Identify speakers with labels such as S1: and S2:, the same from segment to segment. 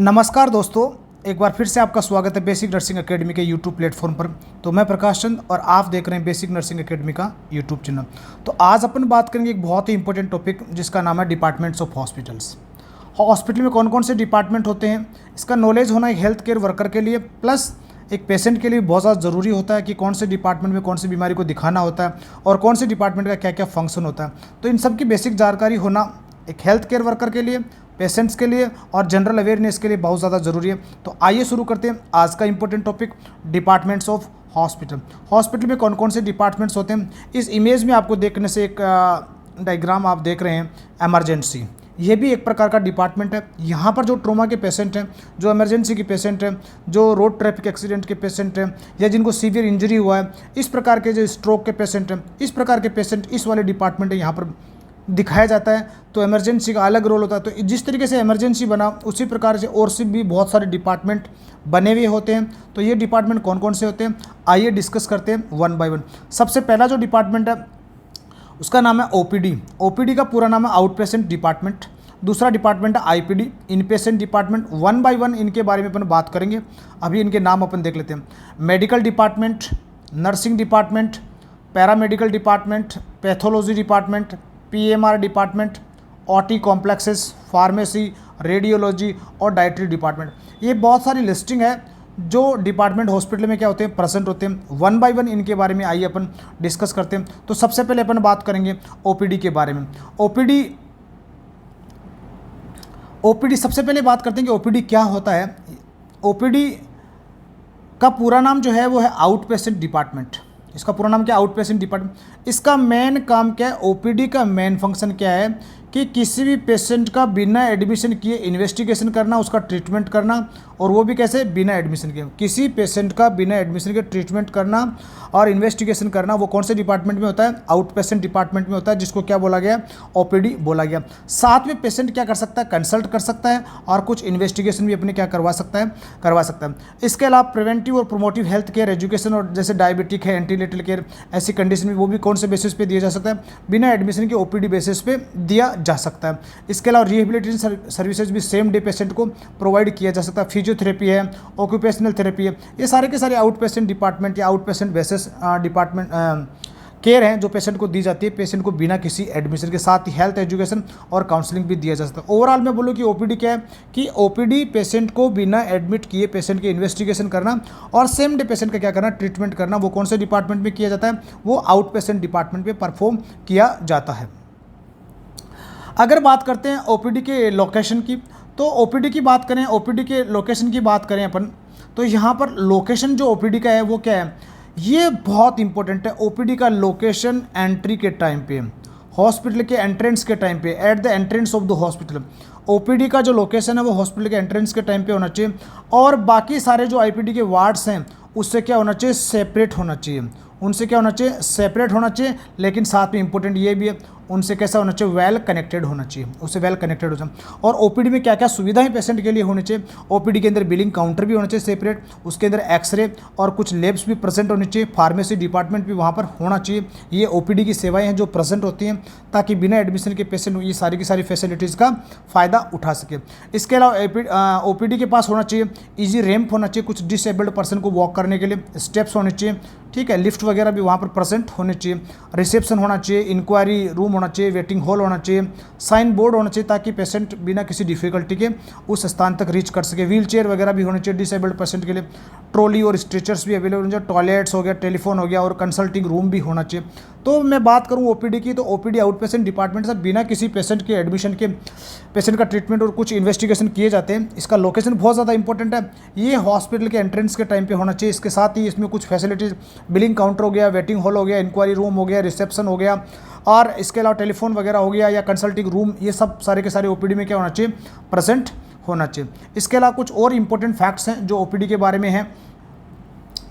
S1: नमस्कार दोस्तों, एक बार फिर से आपका स्वागत है बेसिक नर्सिंग एकेडमी के यूट्यूब प्लेटफॉर्म पर। तो मैं प्रकाश चंद और आप देख रहे हैं बेसिक नर्सिंग एकेडमी का यूट्यूब चैनल। तो आज अपन बात करेंगे एक बहुत ही इंपॉर्टेंट टॉपिक जिसका नाम है डिपार्टमेंट्स ऑफ हॉस्पिटल्स। हॉस्पिटल में कौन कौन से डिपार्टमेंट होते हैं, इसका नॉलेज होना एक हेल्थ केयर वर्कर के लिए प्लस एक पेशेंट के लिए बहुत ज़्यादा ज़रूरी होता है कि कौन से डिपार्टमेंट में कौन सी बीमारी को दिखाना होता है और कौन से डिपार्टमेंट का क्या क्या फंक्शन होता है। तो इन सब की बेसिक जानकारी होना एक हेल्थ केयर वर्कर के लिए, पेशेंट्स के लिए और जनरल अवेयरनेस के लिए बहुत ज़्यादा ज़रूरी है। तो आइए शुरू करते हैं आज का important topic, departments of hospital. Hospital में कौन कौन से डिपार्टमेंट्स होते हैं। इस इमेज में आपको देखने से एक डायग्राम आप देख रहे हैं, इमरजेंसी, ये भी एक प्रकार का डिपार्टमेंट है। यहाँ पर जो ट्रोमा के पेशेंट हैं, जो इमरजेंसी के पेशेंट हैं, जो रोड ट्रैफिक एक्सीडेंट के पेशेंट हैं या जिनको सीवियर इंजरी हुआ है, इस प्रकार के जो स्ट्रोक के पेशेंट हैं, इस प्रकार के पेशेंट इस वाले डिपार्टमेंट है यहाँ पर दिखाया जाता है। तो इमरजेंसी का अलग रोल होता है। तो जिस तरीके से इमरजेंसी बना उसी प्रकार से और से भी बहुत सारे डिपार्टमेंट बने हुए होते हैं। तो ये डिपार्टमेंट कौन कौन से होते हैं आइए डिस्कस करते हैं वन बाय वन। सबसे पहला जो डिपार्टमेंट है उसका नाम है ओपीडी। ओपीडी का पूरा नाम है आउट पेशेंट डिपार्टमेंट। दूसरा डिपार्टमेंट है IPD, in patient department. One by one इनके बारे में अपन बात करेंगे। अभी इनके नाम अपन देख लेते हैं। Medical department, nursing department, paramedical department, pathology department, PMR department, OT complexes, pharmacy, radiology और डाइटरी डिपार्टमेंट। ये बहुत सारी लिस्टिंग है जो डिपार्टमेंट हॉस्पिटल में क्या होते हैं, प्रेजेंट होते हैं। वन बाय वन इनके बारे में आइए अपन डिस्कस करते हैं। तो सबसे पहले अपन बात करेंगे ओपीडी के बारे में। ओपीडी सबसे पहले बात करते हैं कि ओपीडी क्या होता है। ओपीडी का पूरा नाम जो है वो है आउट पेशेंट डिपार्टमेंट। इसका पूरा नाम क्या है, आउट पेशेंट डिपार्टमेंट। इसका मेन काम क्या है, ओपीडी का मेन फंक्शन क्या है कि किसी भी पेशेंट का बिना एडमिशन किए इन्वेस्टिगेशन करना, उसका ट्रीटमेंट करना, और वो भी कैसे, बिना एडमिशन किए। किसी पेशेंट का बिना एडमिशन के ट्रीटमेंट करना और इन्वेस्टिगेशन करना वो कौन से डिपार्टमेंट में होता है, आउट पेशेंट डिपार्टमेंट में होता है, जिसको क्या बोला गया, ओपीडी बोला गया। साथ में पेशेंट क्या कर सकता है, कंसल्ट कर सकता है और कुछ इन्वेस्टिगेशन भी अपने क्या करवा सकता है। इसके अलावा प्रिवेंटिव और प्रोमोटिव हेल्थ केयर, एजुकेशन और जैसे डायबिटिक है, एंटीनेटल केयर, ऐसी कंडीशन में वो भी कौन से बेसिस पे दिया जा सकता है, बिना एडमिशन के ओपीडी बेसिस पे दिया जा सकता है। इसके अलावा रिहेबिलिटेशन सर्विसेज भी सेम डे पेशेंट को प्रोवाइड किया जा सकता है। फिजियोथेरेपी है, ऑक्यूपेशनल थेरेपी है, ये सारे के सारे आउट पेशेंट डिपार्टमेंट या out patient basis department care हैं जो पेशेंट को दी जाती है, पेशेंट को बिना किसी एडमिशन के। साथ ही हेल्थ, एजुकेशन और काउंसलिंग भी दिया जा सकता है। ओवरऑल मैं बोलूँ कि ओपीडी क्या है कि ओपीडी पेशेंट को बिना एडमिट किए पेशेंट के इन्वेस्टिगेशन करना और सेम डे पेशेंट का क्या करना, ट्रीटमेंट करना, वो कौन से डिपार्टमेंट में किया जाता है, वो आउट पेशेंट डिपार्टमेंट में परफॉर्म किया जाता है। अगर बात करते हैं ओपीडी के लोकेशन की, तो ओपीडी की बात करें, ओपीडी के लोकेशन की बात करें अपन, तो यहाँ पर लोकेशन जो ओपीडी का है वो क्या है, ये बहुत इंपॉर्टेंट है। ओपीडी का लोकेशन एंट्री के टाइम पे, हॉस्पिटल के एंट्रेंस के टाइम पे, at the entrance of the hospital, OPD का जो लोकेशन है वो हॉस्पिटल के एंट्रेंस के टाइम पे होना चाहिए। और बाकी सारे जो आईपीडी के वार्ड्स हैं उससे क्या होना चाहिए, सेपरेट होना चाहिए, उनसे क्या होना चाहिए, सेपरेट होना चाहिए। लेकिन साथ में इंपॉर्टेंट ये भी है, उनसे कैसा होना चाहिए, वेल कनेक्टेड होना चाहिए, उससे वेल कनेक्टेड हो जाए। और ओपीडी में क्या क्या सुविधाएं पेशेंट के लिए होनी चाहिए, ओपीडी के अंदर बिलिंग काउंटर भी होना चाहिए सेपरेट, उसके अंदर एक्सरे और कुछ लैब्स भी प्रेजेंट होनी चाहिए, फार्मेसी डिपार्टमेंट भी वहाँ पर होना चाहिए। ये ओपीडी की सेवाएं हैं जो प्रेजेंट होती हैं ताकि बिना एडमिशन के पेशेंट ये सारी की सारी फैसिलिटीज़ का फ़ायदा उठा सके। इसके अलावा ओपीडी के पास होना चाहिए ईजी रैंप होना चाहिए, कुछ डिसेबल्ड पर्सन को वॉक करने के लिए स्टेप्स होने चाहिए, ठीक है, लिफ्ट वगैरह भी वहाँ पर प्रेजेंट होने चाहिए, रिसेप्शन होना चाहिए, इंक्वायरी रूम होना चाहिए, वेटिंग हॉल होना चाहिए, साइन बोर्ड होना चाहिए ताकि पेशेंट बिना किसी डिफिकल्टी के उस स्थान तक रीच कर सके, व्हील चेयर वगैरह भी होने चाहिए डिसेबल्ड पेशेंट के लिए, ट्रॉली और स्ट्रेचर्स भी अवेलेबल होने चाहिए, टॉयलेट्स हो गया, टेलीफोन हो गया और कंसल्टिंग रूम भी होना चाहिए। तो मैं बात करूँ ओपीडी की, तो ओपीडी आउट पेशेंट डिपार्टमेंट से बिना किसी पेशेंट के एडमिशन के पेशेंट का ट्रीटमेंट और कुछ इन्वेस्टिगेशन किए जाते हैं। इसका लोकेशन बहुत ज़्यादा इंपॉर्टेंट है, ये हॉस्पिटल के एंट्रेंस के टाइम पे होना चाहिए। इसके साथ ही इसमें कुछ फैसिलिटीज़, बिलिंग काउंटर हो गया, वेटिंग हॉल हो गया, इंक्वायरी रूम हो गया, रिसेप्शन हो गया और इसके अलावा टेलीफोन वगैरह हो गया या कंसल्टिंग रूम, ये सब सारे के सारे ओपीडी में क्या होना चाहिए, प्रेजेंट होना चाहिए। इसके अलावा कुछ और इंपॉर्टेंट फैक्ट्स हैं जो ओपीडी के बारे में हैं,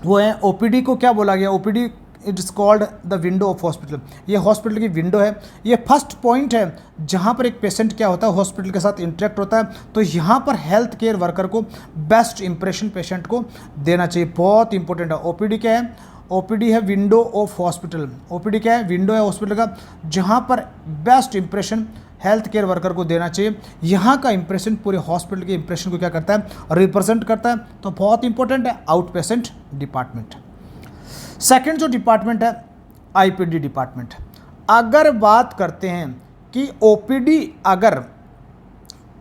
S1: वो है ओपीडी को क्या बोला गया, OPD it is called the window of hospital. ये हॉस्पिटल की विंडो है, ये फर्स्ट पॉइंट है जहाँ पर एक पेशेंट क्या होता है, हॉस्पिटल के साथ इंटरेक्ट होता है। तो यहाँ पर हेल्थ केयर वर्कर को बेस्ट इंप्रेशन पेशेंट को देना चाहिए, बहुत इंपॉर्टेंट है। ओपीडी क्या है, ओपीडी है विंडो ऑफ हॉस्पिटल। ओपीडी क्या है, विंडो है हॉस्पिटल का, जहाँ पर best impression health care worker को देना चाहिए। यहाँ का इंप्रेशन पूरे हॉस्पिटल के इंप्रेशन को क्या करता है, रिप्रेजेंट करता है। तो बहुत इंपॉर्टेंट है आउट पेशेंट डिपार्टमेंट। सेकंड जो डिपार्टमेंट है आईपीडी डिपार्टमेंट। अगर बात करते हैं कि ओपीडी अगर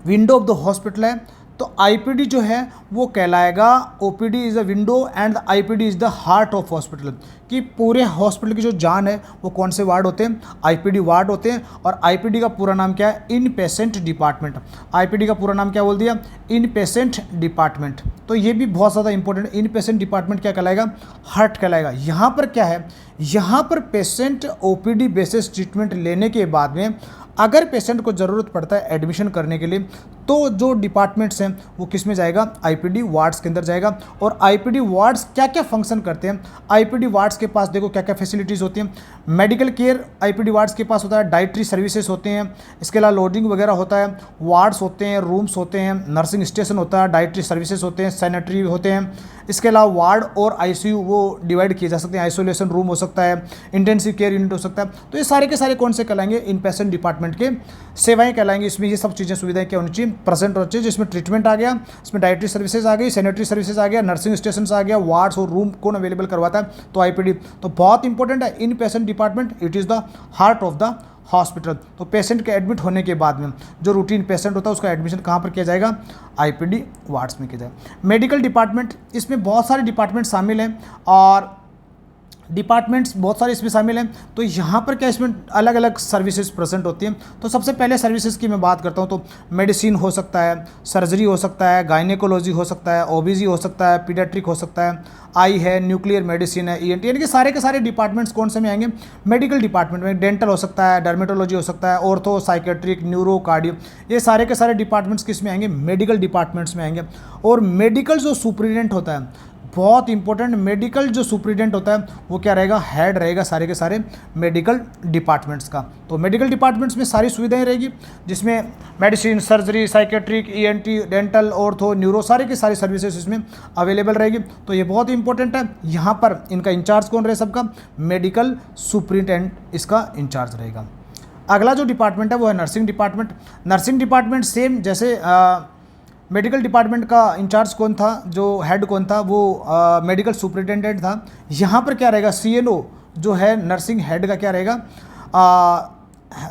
S1: विंडो ऑफ द हॉस्पिटल है तो आईपीडी जो है वो कहलाएगा, OPD is the window and IPD is the heart of hospital, कि पूरे हॉस्पिटल की जो जान है वो कौन से वार्ड होते हैं, आईपीडी वार्ड होते हैं। और आईपीडी का पूरा नाम क्या है, इन पेशेंट डिपार्टमेंट। आईपीडी का पूरा नाम क्या बोल दिया, इन पेशेंट डिपार्टमेंट। तो ये भी बहुत ज़्यादा इंपॉर्टेंट, इन पेशेंट डिपार्टमेंट क्या कहलाएगा, हार्ट कहलाएगा। यहाँ पर क्या है, यहाँ पर पेशेंट ओपीडी बेसिस ट्रीटमेंट लेने के बाद में अगर पेशेंट को ज़रूरत पड़ता है एडमिशन करने के लिए तो जो डिपार्टमेंट्स हैं वो किस में जाएगा, आईपीडी वार्ड्स के अंदर जाएगा। और आईपीडी वार्ड्स क्या क्या फंक्शन करते हैं, आईपीडी वार्ड्स के पास देखो क्या क्या फैसिलिटीज़ होती हैं। मेडिकल केयर आईपीडी वार्ड्स के पास होता है, डाइटरी सर्विसेज होते हैं, इसके अलावा लॉजिंग वगैरह होता है, वार्ड्स होते हैं, रूम्स होते हैं, नर्सिंग स्टेशन होता है, डाइटरी सर्विसेज होते हैं, सैनिटरी होते हैं। इसके अलावा वार्ड और आईसीयू वो डिवाइड किए जा सकते हैं, आइसोलेशन रूम हो सकता है, इंटेंसिव केयर यूनिट हो सकता है। तो ये सारे के सारे कौन से कहलाएंगे, इन पेशेंट डिपार्टमेंट के सेवाएं कहलाएंगे। इसमें ये सब चीज़ें सुविधाएं क्या होनी चाहिए, प्रेजेंट होनी चाहिए, जिसमें ट्रीटमेंट आ गया, इसमें डाइटरी सर्विसेज आ गई, सैनिटरी सर्विसेज आ गया, नर्सिंग स्टेशन आ गया, वार्ड्स और रूम कौन अवेलेबल करवाता है, तो आईपीडी। तो बहुत इंपॉर्टेंट है in patient department, it is the heart of the hospital. तो पेशेंट के एडमिट होने के बाद में जो रूटीन पेशेंट होता है उसका एडमिशन कहाँ पर किया जाएगा, आईपीडी वार्ड्स में किया जाएगा। मेडिकल डिपार्टमेंट, इसमें बहुत सारे डिपार्टमेंट शामिल हैं और डिपार्टमेंट्स बहुत सारे इसमें शामिल हैं। तो यहाँ पर क्या इसमें अलग अलग सर्विसेज प्रेजेंट होती हैं। तो सबसे पहले सर्विसेज की मैं बात करता हूँ तो मेडिसिन हो सकता है, सर्जरी हो सकता है, गायनेकोलॉजी हो सकता है, ओबीजी हो सकता है, पीडियाट्रिक हो सकता है, आई है, न्यूक्लियर मेडिसिन है, ईएनटी, यानी कि सारे के सारे डिपार्टमेंट्स कौन से में आएंगे, मेडिकल डिपार्टमेंट में। डेंटल हो सकता है, डर्मेटोलॉजी हो सकता है, ऑर्थो, साइकेट्रिक, न्यूरो, कार्डियो, ये सारे के सारे डिपार्टमेंट्स किस में आएंगे, मेडिकल डिपार्टमेंट्स में आएंगे। और मेडिकल जो सुपरिटेंडेंट होता है, बहुत इंपॉर्टेंट, मेडिकल जो सुपरिटेंडेंट होता है वो क्या रहेगा, हेड रहेगा सारे के सारे मेडिकल डिपार्टमेंट्स का। तो मेडिकल डिपार्टमेंट्स में सारी सुविधाएं रहेगी, जिसमें medicine, surgery, psychiatric, ENT, dental, ortho, neuro, सारे की सारी सर्विसेज इसमें अवेलेबल रहेगी। तो ये बहुत इंपॉर्टेंट है। यहाँ पर इनका इंचार्ज कौन रहे, सबका मेडिकल सुपरिटेंडेंट इसका इंचार्ज रहेगा। अगला जो डिपार्टमेंट है वो है nursing department. Nursing department same जैसे मेडिकल डिपार्टमेंट का इंचार्ज कौन था, जो हेड कौन था, वो मेडिकल सुपरिटेंडेंट था। यहाँ पर क्या रहेगा, सीएनओ जो है नर्सिंग हेड का क्या रहेगा,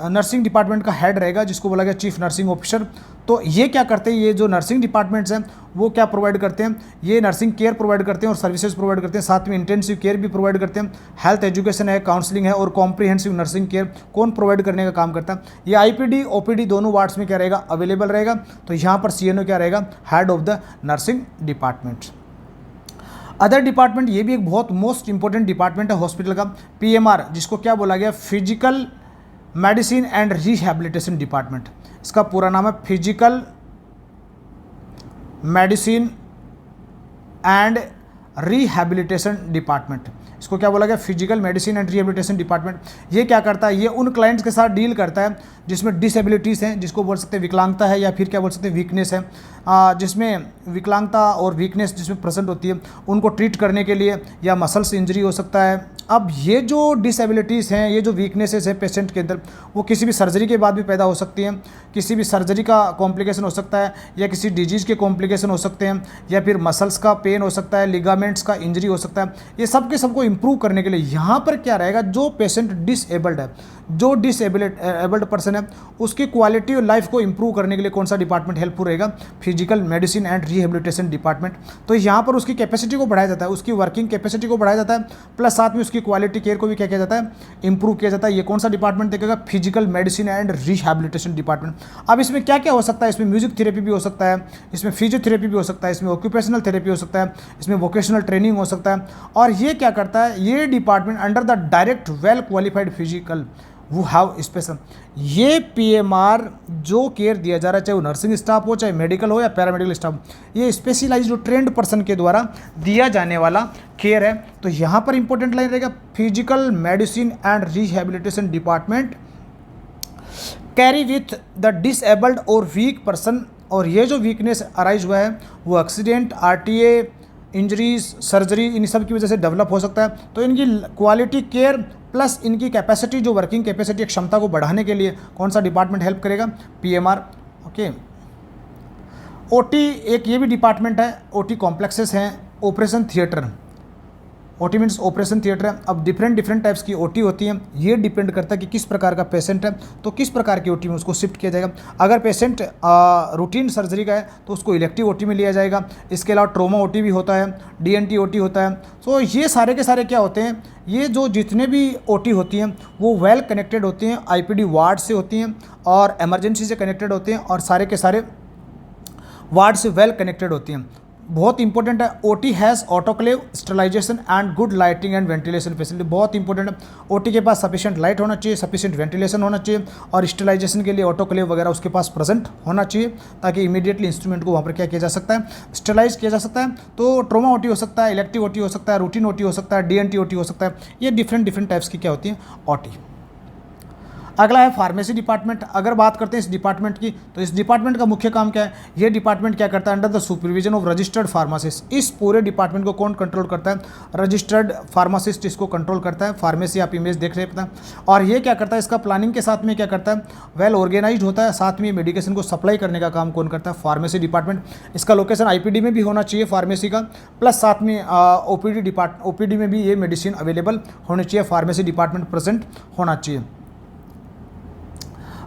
S1: नर्सिंग डिपार्टमेंट का हेड रहेगा, जिसको बोला गया चीफ नर्सिंग ऑफिसर। तो ये क्या करते हैं, ये जो नर्सिंग डिपार्टमेंट्स हैं वो क्या प्रोवाइड करते हैं, ये नर्सिंग केयर प्रोवाइड करते हैं और सर्विसेज प्रोवाइड करते हैं, साथ में इंटेंसिव केयर भी प्रोवाइड करते हैं, हेल्थ एजुकेशन है, काउंसलिंग है और कॉम्प्रिहेंसिव नर्सिंग केयर कौन प्रोवाइड करने का काम करता है। ये आईपीडी ओपीडी दोनों वार्ड्स में क्या रहेगा, अवेलेबल रहेगा। तो यहाँ पर सीएनओ क्या रहेगा, head of the nursing department. Other department, ये भी एक बहुत मोस्ट इंपॉर्टेंट डिपार्टमेंट है हॉस्पिटल का, पीएमआर, जिसको क्या बोला गया, physical medicine and rehabilitation department. इसका पूरा नाम है physical medicine and rehabilitation department. इसको क्या बोला गया, physical medicine and rehabilitation department. ये क्या करता है, ये उन क्लाइंट्स के साथ डील करता है जिसमें डिसेबिलिटीज़ हैं, जिसको बोल सकते हैं विकलांगता है या फिर क्या बोल सकते हैं वीकनेस है, जिसमें विकलांगता और वीकनेस जिसमें प्रेजेंट होती है, उनको ट्रीट करने के लिए, या मसल्स इंजरी हो सकता है। अब ये जो डिसेबिलिटीज़ हैं, ये जो वीकनेसेस हैं पेशेंट के अंदर, वो किसी भी सर्जरी के बाद भी पैदा हो सकती हैं, किसी भी सर्जरी का कॉम्प्लिकेशन हो सकता है, या किसी डिजीज़ के कॉम्प्लिकेशन हो सकते हैं, या फिर मसल्स का पेन हो सकता है, लिगामेंट्स का इंजरी हो सकता है। ये सब के सबको इंप्रूव करने के लिए यहाँ पर क्या रहेगा, जो पेशेंट डिसेबल्ड है, जो डिसेबल्ड पर्सन है, उसकी क्वालिटी ऑफ लाइफ को इंप्रूव करने के लिए कौन सा डिपार्टमेंट हेल्पफुल रहेगा, physical medicine and rehabilitation department. तो यहाँ पर उसकी कैपेसिटी को बढ़ाया जाता है, उसकी वर्किंग कैपेसिटी को बढ़ाया जाता है, प्लस साथ में उसकी क्वालिटी केयर को भी क्या किया जाता है, इंप्रूव किया जाता है। ये कौन सा डिपार्टमेंट देखेगा, physical medicine and rehabilitation department. अब इसमें क्या क्या हो सकता है, इसमें म्यूजिक थेरेपी भी हो सकता है, इसमें फिजियोथेरेपी भी हो सकता है, इसमें ऑक्यूपेशनल थेरेपी हो सकता है, इसमें वोकेशनल ट्रेनिंग हो सकता है। और ये क्या करता है, ये department under the direct well qualified physical वो हैव स्पेशल, ये पीएमआर जो केयर दिया जा रहा है, चाहे वो नर्सिंग स्टाफ हो, चाहे मेडिकल हो या पैरामेडिकल स्टाफ, ये स्पेशलाइज्ड जो ट्रेंड पर्सन के द्वारा दिया जाने वाला केयर है। तो यहाँ पर इंपॉर्टेंट लाइन रहेगा, physical medicine and rehabilitation department carry with the disabled और वीक पर्सन। और ये जो वीकनेस अराइज हुआ है वो एक्सीडेंट, आरटीए, इंजरीज, सर्जरी, इन सब की वजह से डेवलप हो सकता है। तो इनकी क्वालिटी केयर प्लस इनकी कैपेसिटी, जो वर्किंग कैपेसिटी, क्षमता को बढ़ाने के लिए कौन सा डिपार्टमेंट हेल्प करेगा? पीएमआर। ओके। ओटी एक ये भी डिपार्टमेंट है, ओटी कॉम्प्लेक्सेस हैं, operation theatre. OT means operation theatre है। अब डिफरेंट टाइप्स की ओटी होती हैं, ये डिपेंड करता है कि किस प्रकार का पेशेंट है तो किस प्रकार की ओटी में उसको शिफ्ट किया जाएगा। अगर पेशेंट रूटीन सर्जरी का है तो उसको इलेक्टिव ओटी में लिया जाएगा। इसके अलावा ट्रोमा ओटी भी होता है, डीएनटी ओटी होता है। सो ये सारे के सारे क्या होते हैं, ये जो जितने भी ओटी होती हैं वो वेल कनेक्टेड होती हैं, आईपीडी वार्ड से होती हैं और इमरजेंसी से कनेक्टेड होते हैं और सारे के सारे वार्ड से वेल कनेक्टेड होती हैं। बहुत इंपॉर्टेंट है। OT has autoclave, sterilisation and good lighting and ventilation facility. बहुत इंपॉर्टेंट है। ओटी के पास सफिशिएंट लाइट होना चाहिए, सफिशिएंट वेंटिलेशन होना चाहिए और स्टरलाइजेशन के लिए ऑटोक्लेव वगैरह उसके पास प्रेजेंट होना चाहिए ताकि इमीडिएटली इंस्ट्रूमेंट को वहाँ पर क्या किया जा सकता है, स्टरलाइज किया जा सकता है। तो ट्रोमा ओटी हो सकता है, इलेक्टिव ओटी हो सकता है, रूटीन ओटी हो सकता है, डीएनटी ओटी हो सकता है। ये डिफरेंट टाइप्स की क्या होती हैं, ओटी। अगला है फार्मेसी डिपार्टमेंट। अगर बात करते हैं इस डिपार्टमेंट की तो इस डिपार्टमेंट का मुख्य काम क्या है? ये डिपार्टमेंट क्या करता है? Under the supervision of registered pharmacist. इस पूरे डिपार्टमेंट को कौन कंट्रोल करता है? रजिस्टर्ड फार्मासिस्ट इसको कंट्रोल करता है। फार्मेसी आप इमेज देख रहे हैं पता। और ये क्या करता है? इसका प्लानिंग के साथ में क्या करता है? वेल ऑर्गेनाइज्ड होता है। साथ में मेडिकेशन को सप्लाई करने का काम कौन करता है? Pharmacy department. इसका लोकेशन आईपीडी में भी होना चाहिए फार्मेसी का, प्लस साथ में ओपीडी में भी ये मेडिसिन अवेलेबल होनी चाहिए। फार्मेसी डिपार्टमेंट प्रेजेंट होना चाहिए।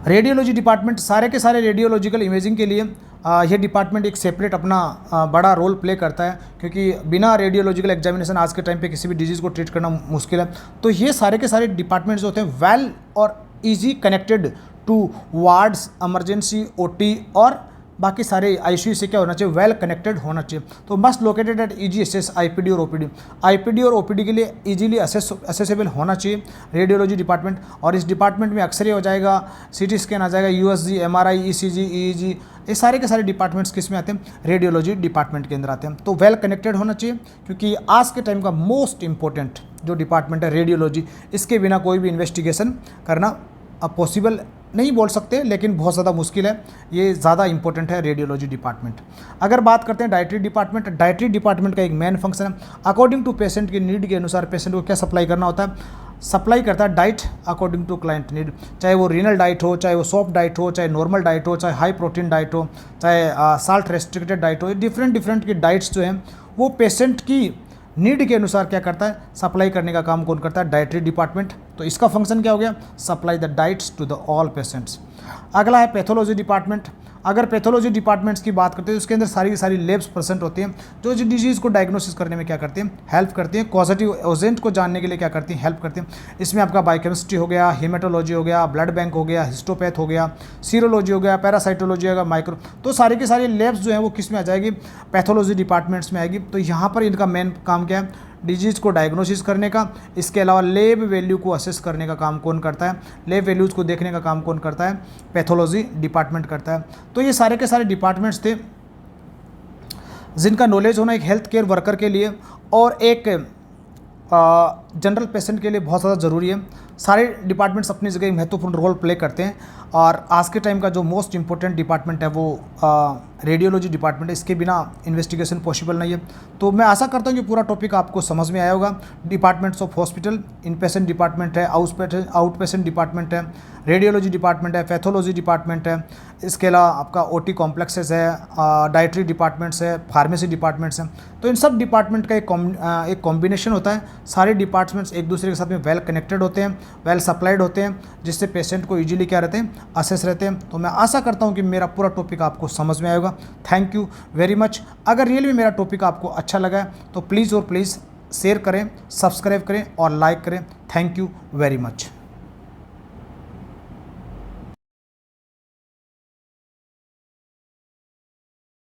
S1: रेडियोलॉजी डिपार्टमेंट, सारे के सारे रेडियोलॉजिकल इमेजिंग के लिए यह डिपार्टमेंट एक सेपरेट अपना बड़ा रोल प्ले करता है, क्योंकि बिना रेडियोलॉजिकल एग्जामिनेशन आज के टाइम पे किसी भी डिजीज़ को ट्रीट करना मुश्किल है। तो ये सारे के सारे डिपार्टमेंट्स जो होते हैं वेल और easy connected to wards, emergency, OT और बाकी सारे आईसीयू से क्या होना चाहिए? वेल कनेक्टेड होना चाहिए। तो must located at easy access IPD और ओपीडी। आईपीडी और ओपीडी के लिए इजीली असेसेबल होना चाहिए रेडियोलॉजी डिपार्टमेंट। और इस डिपार्टमेंट में अक्सर ये हो जाएगा, सीटी स्कैन आ जाएगा, यूएसजी, एमआरआई, ईसीजी, ईईजी, ये सारे के सारे डिपार्टमेंट्स किस में आते हैं? रेडियोलॉजी डिपार्टमेंट के अंदर आते हैं। तो वेल कनेक्टेड होना चाहिए, क्योंकि आज के टाइम का मोस्ट इंपॉर्टेंट जो डिपार्टमेंट है रेडियोलॉजी, इसके बिना कोई भी इन्वेस्टिगेशन करना अब पॉसिबल नहीं बोल सकते, लेकिन बहुत ज़्यादा मुश्किल है। ये ज़्यादा इंपॉर्टेंट है रेडियोलॉजी डिपार्टमेंट। अगर बात करते हैं डाइटरी डिपार्टमेंट, डाइटरी डिपार्टमेंट का एक मेन फंक्शन है, अकॉर्डिंग टू पेशेंट की नीड के अनुसार पेशेंट को क्या सप्लाई करना होता है? सप्लाई करता है diet according to client need. चाहे वो रीनल डाइट हो, चाहे वो सॉफ्ट डाइट हो, चाहे नॉर्मल डाइट हो, चाहे हाई प्रोटीन डाइट हो, चाहे साल्ट रेस्ट्रिक्टेड डाइट हो, डिफरेंट की डाइट्स जो हैं वो पेशेंट की नीड के अनुसार क्या करता है? सप्लाई करने का काम कौन करता है? Dietary department. तो इसका फंक्शन क्या हो गया? Supply the diets to the all patients. अगला है पैथोलॉजी डिपार्टमेंट। अगर पैथोलॉजी डिपार्टमेंट्स की बात करते हैं तो उसके अंदर सारी की सारी लेब्स प्रेजेंट होती हैं, जो डिजीज़ को डायग्नोसिस करने में क्या करती हैं? हेल्प करती हैं। कॉजेटिव एजेंट को जानने के लिए क्या करती हैं? हेल्प करती हैं। इसमें आपका बायोकेमिस्ट्री हो गया, हेमेटोलॉजी हो गया, ब्लड बैंक हो गया, हिस्टोपैथ हो गया, सीरोलॉजी हो गया, पैरासाइटोलॉजी हो गया, माइक्रो। तो सारी की सारी लेब्स जो हैं वो किस में आ जाएगी? पैथोलॉजी डिपार्टमेंट्स में आएगी। तो यहाँ पर इनका मेन काम क्या है? डिजीज़ को डायग्नोसिस करने का। इसके अलावा लेब वैल्यू को असेस करने का काम कौन करता है? लेब वैल्यूज़ को देखने का काम कौन करता है? पैथोलॉजी डिपार्टमेंट करता है। तो ये सारे के सारे डिपार्टमेंट्स थे जिनका नॉलेज होना एक हेल्थ केयर वर्कर के लिए और एक जनरल पेशेंट के लिए बहुत ज़्यादा ज़रूरी है। सारे डिपार्टमेंट्स अपनी जगह महत्वपूर्ण रोल प्ले करते हैं और आज के टाइम का जो मोस्ट इंपॉर्टेंट डिपार्टमेंट है वो रेडियोलॉजी डिपार्टमेंट है। इसके बिना इन्वेस्टिगेशन पॉसिबल नहीं है। तो मैं आशा करता हूँ कि पूरा टॉपिक आपको समझ में आया होगा। Departments of hospital, in patient department है, आउट पेशेंट डिपार्टमेंट है, रेडियोलॉजी डिपार्टमेंट है, पैथोलॉजी डिपार्टमेंट है, इसके अलावा आपका ओटी कॉम्प्लेक्सेस है, डाइटरी डिपार्टमेंट्स है, फार्मेसी डिपार्टमेंट्स हैं। तो इन सब डिपार्टमेंट का एक कॉम्बिनेशन होता है। सारे डिपार्टमेंट्स एक दूसरे के साथ में वेल कनेक्टेड होते हैं, वेल सप्लाइड होते हैं, जिससे पेशेंट को ईजिली क्या रहते हैं? असेस रहते हैं। तो मैं आशा करता हूँ कि मेरा पूरा टॉपिक आपको समझ में आएगा। Thank you very much. अगर रियली में मेरा टॉपिक आपको अच्छा लगा है तो प्लीज़ और प्लीज़ शेयर करें, सब्सक्राइब करें और लाइक करें। Thank you very much.